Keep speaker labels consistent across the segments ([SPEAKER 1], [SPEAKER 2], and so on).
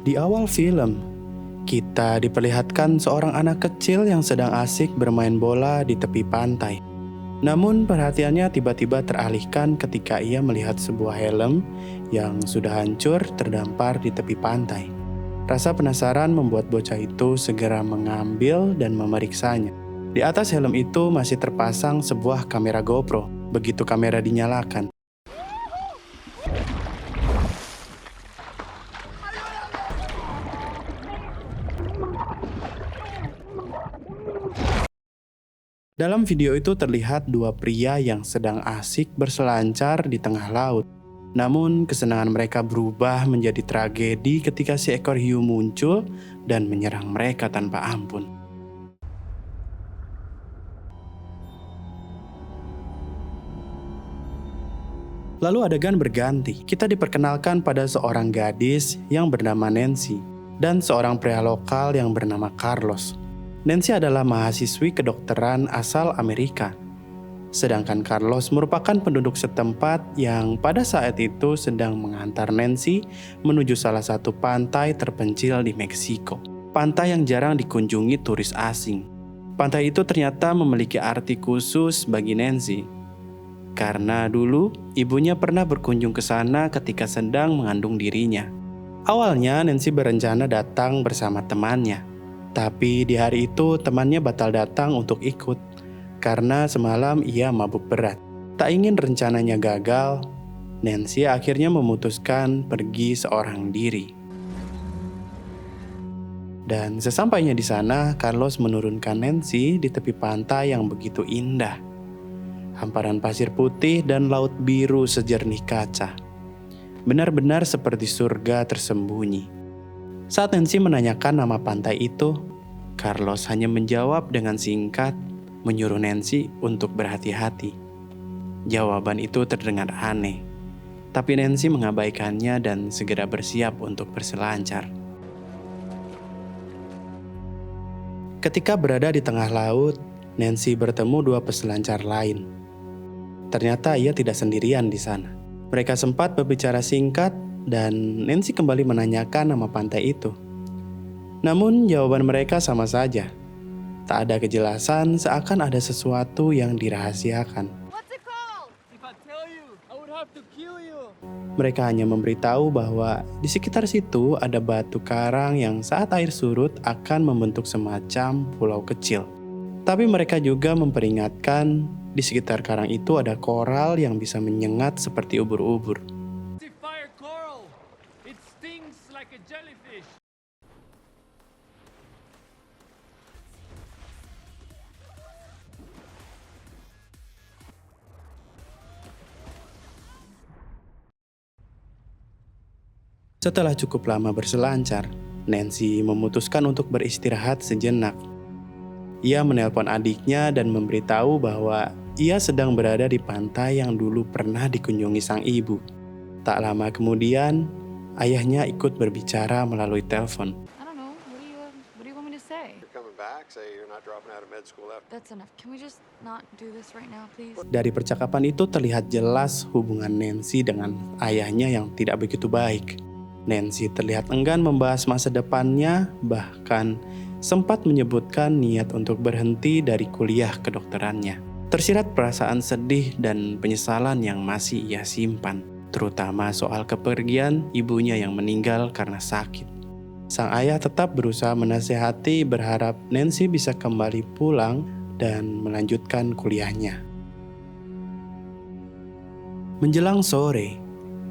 [SPEAKER 1] Di awal film, kita diperlihatkan seorang anak kecil yang sedang asik bermain bola di tepi pantai. Namun perhatiannya tiba-tiba teralihkan ketika ia melihat sebuah helm yang sudah hancur terdampar di tepi pantai. Rasa penasaran membuat bocah itu segera mengambil dan memeriksanya. Di atas helm itu masih terpasang sebuah kamera GoPro. Begitu kamera dinyalakan, dalam video itu terlihat dua pria yang sedang asik berselancar di tengah laut. Namun kesenangan mereka berubah menjadi tragedi ketika seekor hiu muncul dan menyerang mereka tanpa ampun. Lalu adegan berganti. Kita diperkenalkan pada seorang gadis yang bernama Nancy dan seorang pria lokal yang bernama Carlos. Nancy adalah mahasiswi kedokteran asal Amerika. Sedangkan Carlos merupakan penduduk setempat yang pada saat itu sedang mengantar Nancy menuju salah satu pantai terpencil di Meksiko. Pantai yang jarang dikunjungi turis asing. Pantai itu ternyata memiliki arti khusus bagi Nancy. Karena dulu ibunya pernah berkunjung ke sana ketika sedang mengandung dirinya. Awalnya Nancy berencana datang bersama temannya. Tapi di hari itu temannya batal datang untuk ikut. Karena semalam ia mabuk berat. Tak ingin rencananya gagal, Nancy akhirnya memutuskan pergi seorang diri. Dan sesampainya di sana, Carlos menurunkan Nancy di tepi pantai yang begitu indah. Hamparan pasir putih dan laut biru sejernih kaca. Benar-benar seperti surga tersembunyi. Saat Nancy menanyakan nama pantai itu, Carlos hanya menjawab dengan singkat, menyuruh Nancy untuk berhati-hati. Jawaban itu terdengar aneh, tapi Nancy mengabaikannya dan segera bersiap untuk berselancar. Ketika berada di tengah laut, Nancy bertemu dua peselancar lain. Ternyata ia tidak sendirian di sana. Mereka sempat berbicara singkat dan Nancy kembali menanyakan nama pantai itu. Namun jawaban mereka sama saja. Tak ada kejelasan, seakan ada sesuatu yang dirahasiakan. Mereka hanya memberitahu bahwa di sekitar situ ada batu karang yang saat air surut akan membentuk semacam pulau kecil. Tapi mereka juga memperingatkan di sekitar karang itu ada koral yang bisa menyengat seperti ubur-ubur. Setelah cukup lama berselancar, Nancy memutuskan untuk beristirahat sejenak. Ia menelpon adiknya dan memberitahu bahwa ia sedang berada di pantai yang dulu pernah dikunjungi sang ibu. Tak lama kemudian, ayahnya ikut berbicara melalui telepon. Dari percakapan itu terlihat jelas hubungan Nancy dengan ayahnya yang tidak begitu baik. Nancy terlihat enggan membahas masa depannya, bahkan sempat menyebutkan niat untuk berhenti dari kuliah kedokterannya. Tersirat perasaan sedih dan penyesalan yang masih ia simpan, terutama soal kepergian ibunya yang meninggal karena sakit. Sang ayah tetap berusaha menasihati, berharap Nancy bisa kembali pulang dan melanjutkan kuliahnya. Menjelang sore,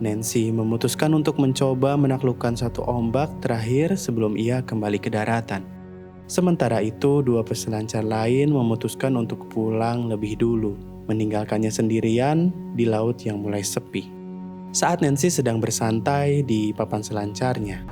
[SPEAKER 1] Nancy memutuskan untuk mencoba menaklukkan satu ombak terakhir sebelum ia kembali ke daratan. Sementara itu, dua peselancar lain memutuskan untuk pulang lebih dulu, meninggalkannya sendirian di laut yang mulai sepi. Saat Nancy sedang bersantai di papan selancarnya,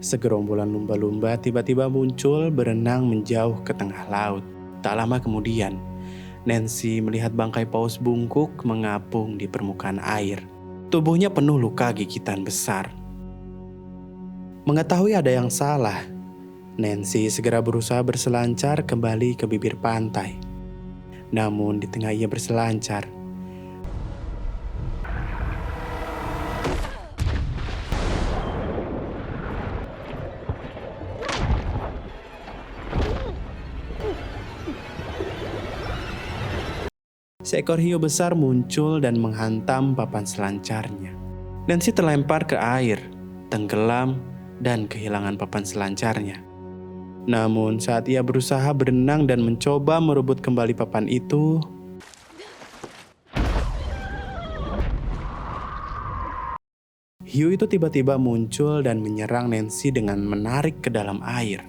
[SPEAKER 1] segerombolan lumba-lumba tiba-tiba muncul berenang menjauh ke tengah laut. Tak lama kemudian, Nancy melihat bangkai paus bungkuk mengapung di permukaan air. Tubuhnya penuh luka gigitan besar. Mengetahui ada yang salah, Nancy segera berusaha berselancar kembali ke bibir pantai. Namun di tengah ia berselancar, seekor hiu besar muncul dan menghantam papan selancarnya. Nancy terlempar ke air, tenggelam, dan kehilangan papan selancarnya. Namun saat ia berusaha berenang dan mencoba merebut kembali papan itu, hiu itu tiba-tiba muncul dan menyerang Nancy dengan menarik ke dalam air.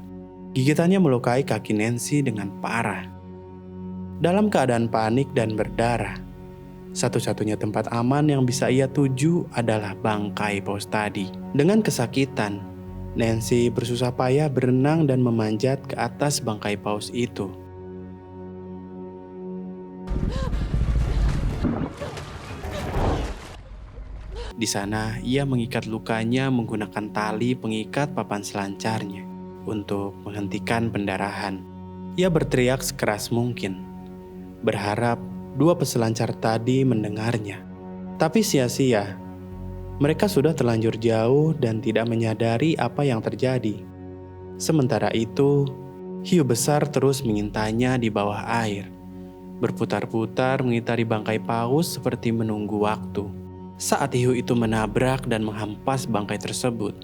[SPEAKER 1] Gigitannya melukai kaki Nancy dengan parah. Dalam keadaan panik dan berdarah, satu-satunya tempat aman yang bisa ia tuju adalah bangkai paus tadi. Dengan kesakitan, Nancy bersusah payah berenang dan memanjat ke atas bangkai paus itu. Di sana, ia mengikat lukanya menggunakan tali pengikat papan selancarnya untuk menghentikan pendarahan. Ia berteriak sekeras mungkin, berharap dua peselancar tadi mendengarnya. Tapi sia-sia, mereka sudah terlanjur jauh dan tidak menyadari apa yang terjadi. Sementara itu, hiu besar terus mengintainya di bawah air, berputar-putar mengitari bangkai paus seperti menunggu waktu. Saat hiu itu menabrak dan menghempas bangkai tersebut,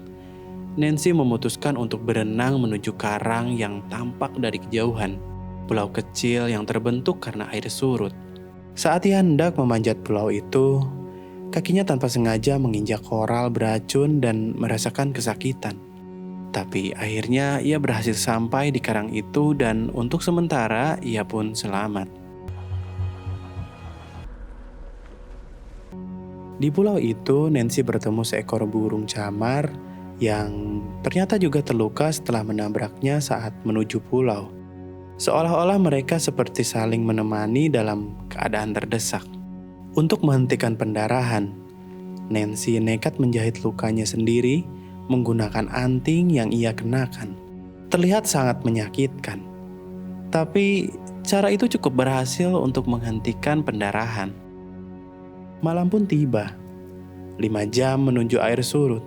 [SPEAKER 1] Nancy memutuskan untuk berenang menuju karang yang tampak dari kejauhan, pulau kecil yang terbentuk karena air surut. Saat ia hendak memanjat pulau itu, kakinya tanpa sengaja menginjak koral beracun dan merasakan kesakitan. Tapi akhirnya ia berhasil sampai di karang itu dan untuk sementara ia pun selamat. Di pulau itu, Nancy bertemu seekor burung camar yang ternyata juga terluka setelah menabraknya saat menuju pulau. Seolah-olah mereka seperti saling menemani dalam keadaan terdesak. Untuk menghentikan pendarahan, Nancy nekat menjahit lukanya sendiri menggunakan anting yang ia kenakan. Terlihat sangat menyakitkan, tapi cara itu cukup berhasil untuk menghentikan pendarahan. Malam pun tiba, 5 jam menuju air surut.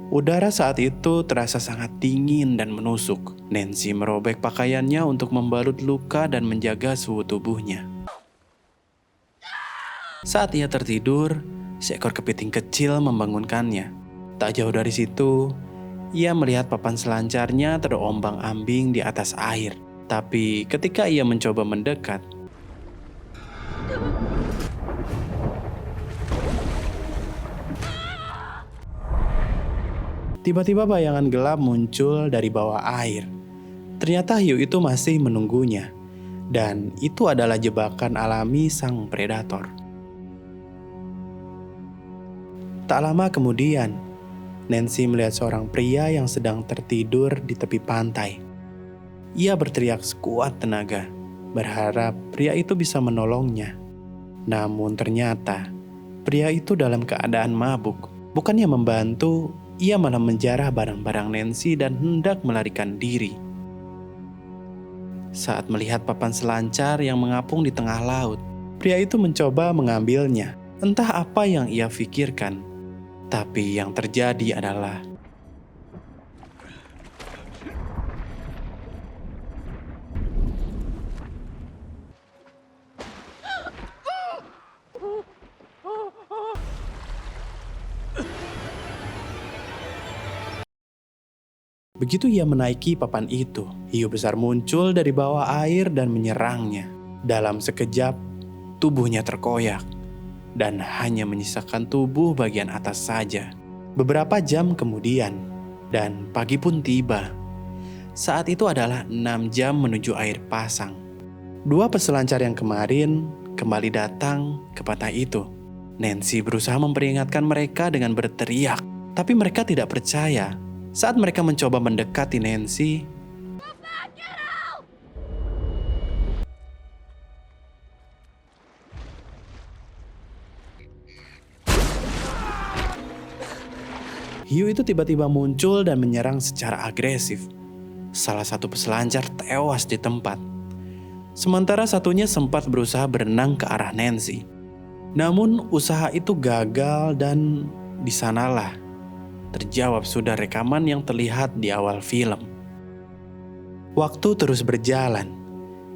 [SPEAKER 1] Udara saat itu terasa sangat dingin dan menusuk. Nancy merobek pakaiannya untuk membalut luka dan menjaga suhu tubuhnya. Saat ia tertidur, seekor kepiting kecil membangunkannya. Tak jauh dari situ, ia melihat papan selancarnya terombang-ambing di atas air. Tapi ketika ia mencoba mendekat, tiba-tiba bayangan gelap muncul dari bawah air. Ternyata hiu itu masih menunggunya, dan itu adalah jebakan alami sang predator. Tak lama kemudian, Nancy melihat seorang pria yang sedang tertidur di tepi pantai. Ia berteriak sekuat tenaga, berharap pria itu bisa menolongnya. Namun ternyata, pria itu dalam keadaan mabuk. Bukannya membantu, ia malah menjarah barang-barang Nancy dan hendak melarikan diri. Saat melihat papan selancar yang mengapung di tengah laut, pria itu mencoba mengambilnya. Entah apa yang ia pikirkan, tapi yang terjadi adalah begitu ia menaiki papan itu, hiu besar muncul dari bawah air dan menyerangnya. Dalam sekejap, tubuhnya terkoyak dan hanya menyisakan tubuh bagian atas saja. Beberapa jam kemudian, dan pagi pun tiba. Saat itu adalah 6 jam menuju air pasang. Dua peselancar yang kemarin kembali datang ke pantai itu. Nancy berusaha memperingatkan mereka dengan berteriak, tapi mereka tidak percaya. Saat mereka mencoba mendekati Nancy, hiu itu tiba-tiba muncul dan menyerang secara agresif. Salah satu peselancar tewas di tempat. Sementara satunya sempat berusaha berenang ke arah Nancy. Namun usaha itu gagal dan di sanalah terjawab sudah rekaman yang terlihat di awal film. Waktu terus berjalan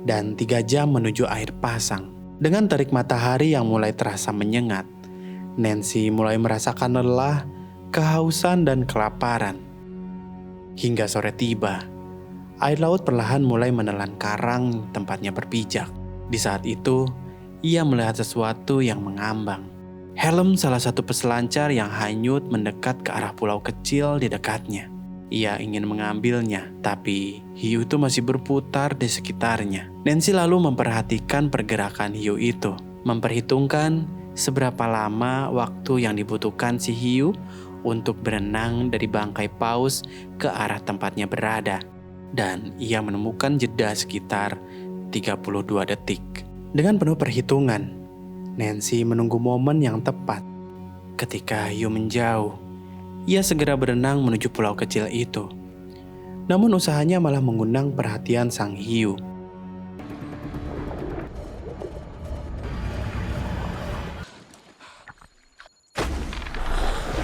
[SPEAKER 1] dan 3 jam menuju akhir pasang. Dengan terik matahari yang mulai terasa menyengat, Nancy mulai merasakan lelah, kehausan dan kelaparan. Hingga sore tiba, air laut perlahan mulai menelan karang tempatnya berpijak. Di saat itu, ia melihat sesuatu yang mengambang. Helm salah satu peselancar yang hanyut mendekat ke arah pulau kecil di dekatnya. Ia ingin mengambilnya, tapi hiu itu masih berputar di sekitarnya. Nancy lalu memperhatikan pergerakan hiu itu, memperhitungkan seberapa lama waktu yang dibutuhkan si hiu untuk berenang dari bangkai paus ke arah tempatnya berada. Dan ia menemukan jeda sekitar 32 detik. Dengan penuh perhitungan, Nancy menunggu momen yang tepat. Ketika hiu menjauh, ia segera berenang menuju pulau kecil itu. Namun usahanya malah mengundang perhatian sang hiu.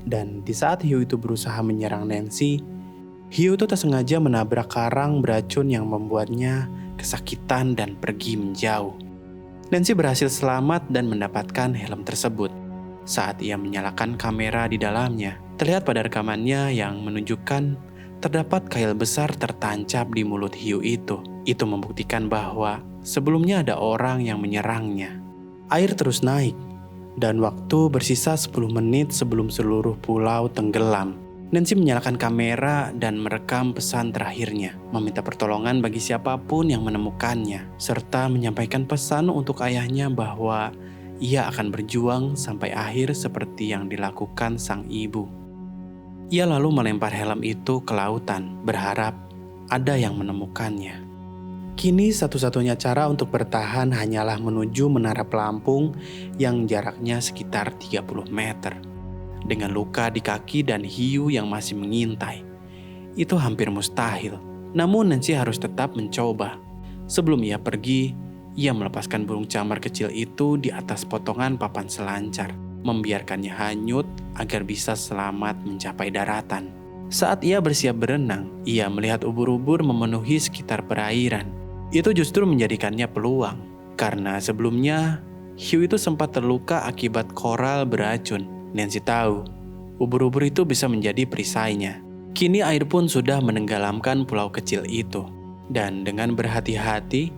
[SPEAKER 1] Dan di saat hiu itu berusaha menyerang Nancy, hiu itu tak sengaja menabrak karang beracun yang membuatnya kesakitan dan pergi menjauh. Nancy berhasil selamat dan mendapatkan helm tersebut. Saat ia menyalakan kamera di dalamnya, terlihat pada rekamannya yang menunjukkan terdapat kail besar tertancap di mulut hiu itu. Itu membuktikan bahwa sebelumnya ada orang yang menyerangnya. Air terus naik, dan waktu bersisa 10 menit sebelum seluruh pulau tenggelam. Nancy menyalakan kamera dan merekam pesan terakhirnya, meminta pertolongan bagi siapapun yang menemukannya, serta menyampaikan pesan untuk ayahnya bahwa ia akan berjuang sampai akhir seperti yang dilakukan sang ibu. Ia lalu melempar helm itu ke lautan, berharap ada yang menemukannya. Kini satu-satunya cara untuk bertahan hanyalah menuju menara pelampung yang jaraknya sekitar 30 meter. Dengan luka di kaki dan hiu yang masih mengintai, itu hampir mustahil. Namun Nancy harus tetap mencoba. Sebelum ia pergi, ia melepaskan burung camar kecil itu di atas potongan papan selancar, membiarkannya hanyut agar bisa selamat mencapai daratan. Saat ia bersiap berenang, ia melihat ubur-ubur memenuhi sekitar perairan. Itu justru menjadikannya peluang, karena sebelumnya hiu itu sempat terluka akibat koral beracun. Nancy tahu, ubur-ubur itu bisa menjadi perisainya. Kini air pun sudah menenggelamkan pulau kecil itu. Dan dengan berhati-hati,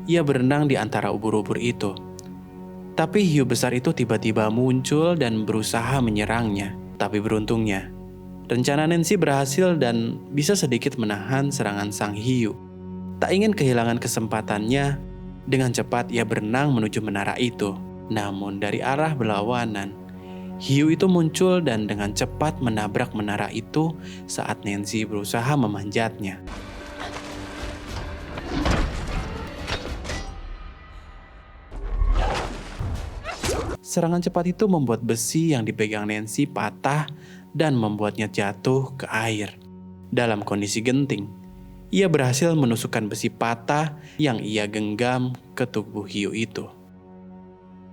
[SPEAKER 1] ia berenang di antara ubur-ubur itu. Tapi hiu besar itu tiba-tiba muncul dan berusaha menyerangnya. Tapi beruntungnya, rencana Nancy berhasil dan bisa sedikit menahan serangan sang hiu. Tak ingin kehilangan kesempatannya, dengan cepat ia berenang menuju menara itu. Namun dari arah berlawanan, hiu itu muncul dan dengan cepat menabrak menara itu saat Nancy berusaha memanjatnya. Serangan cepat itu membuat besi yang dipegang Nancy patah dan membuatnya jatuh ke air. Dalam kondisi genting, ia berhasil menusukkan besi patah yang ia genggam ke tubuh hiu itu.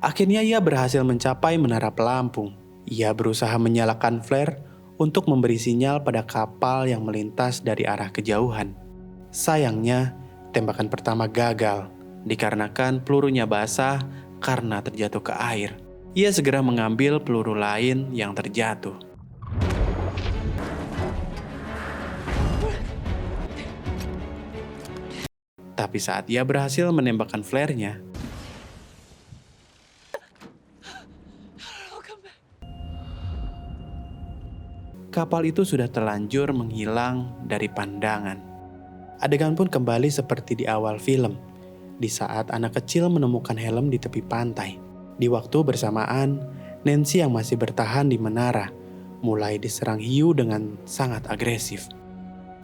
[SPEAKER 1] Akhirnya ia berhasil mencapai menara pelampung. Ia berusaha menyalakan flare untuk memberi sinyal pada kapal yang melintas dari arah kejauhan. Sayangnya, tembakan pertama gagal dikarenakan pelurunya basah karena terjatuh ke air. Ia segera mengambil peluru lain yang terjatuh. Tapi saat ia berhasil menembakkan flare-nya, kapal itu sudah terlanjur menghilang dari pandangan. Adegan pun kembali seperti di awal film, di saat anak kecil menemukan helm di tepi pantai. Di waktu bersamaan, Nancy yang masih bertahan di menara mulai diserang hiu dengan sangat agresif.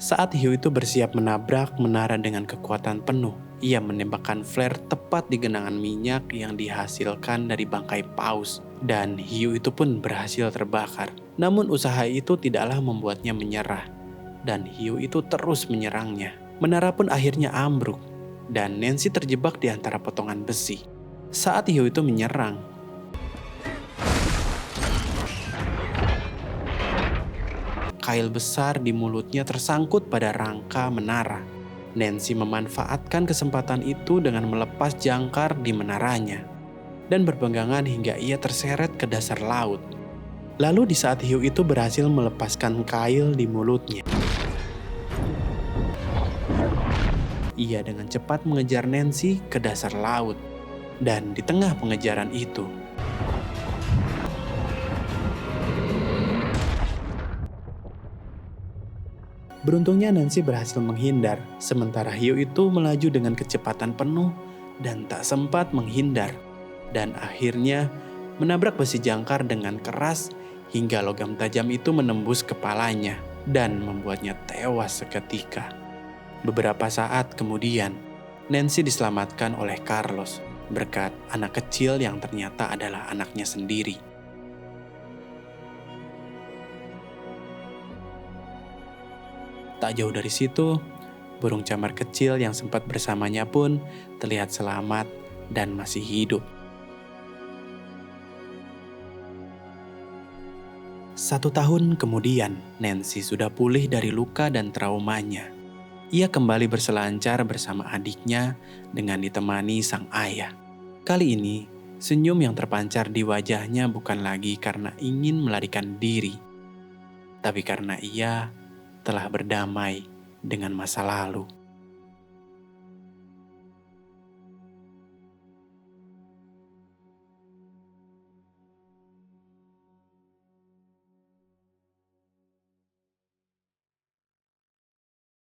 [SPEAKER 1] Saat hiu itu bersiap menabrak menara dengan kekuatan penuh, ia menembakkan flare tepat di genangan minyak yang dihasilkan dari bangkai paus. Dan hiu itu pun berhasil terbakar. Namun usaha itu tidaklah membuatnya menyerah. Dan hiu itu terus menyerangnya. Menara pun akhirnya ambruk. Dan Nancy terjebak di antara potongan besi. Saat hiu itu menyerang, kail besar di mulutnya tersangkut pada rangka menara. Nancy memanfaatkan kesempatan itu dengan melepas jangkar di menaranya dan berpegangan hingga ia terseret ke dasar laut. Lalu di saat hiu itu berhasil melepaskan kail di mulutnya, ia dengan cepat mengejar Nancy ke dasar laut. Dan di tengah pengejaran itu, beruntungnya Nancy berhasil menghindar, sementara hiu itu melaju dengan kecepatan penuh dan tak sempat menghindar. Dan akhirnya menabrak besi jangkar dengan keras hingga logam tajam itu menembus kepalanya dan membuatnya tewas seketika. Beberapa saat kemudian, Nancy diselamatkan oleh Carlos berkat anak kecil yang ternyata adalah anaknya sendiri. Tak jauh dari situ, burung camar kecil yang sempat bersamanya pun terlihat selamat dan masih hidup. 1 tahun kemudian, Nancy sudah pulih dari luka dan traumanya. Ia kembali berselancar bersama adiknya dengan ditemani sang ayah. Kali ini, senyum yang terpancar di wajahnya bukan lagi karena ingin melarikan diri, tapi karena ia telah berdamai dengan masa lalu.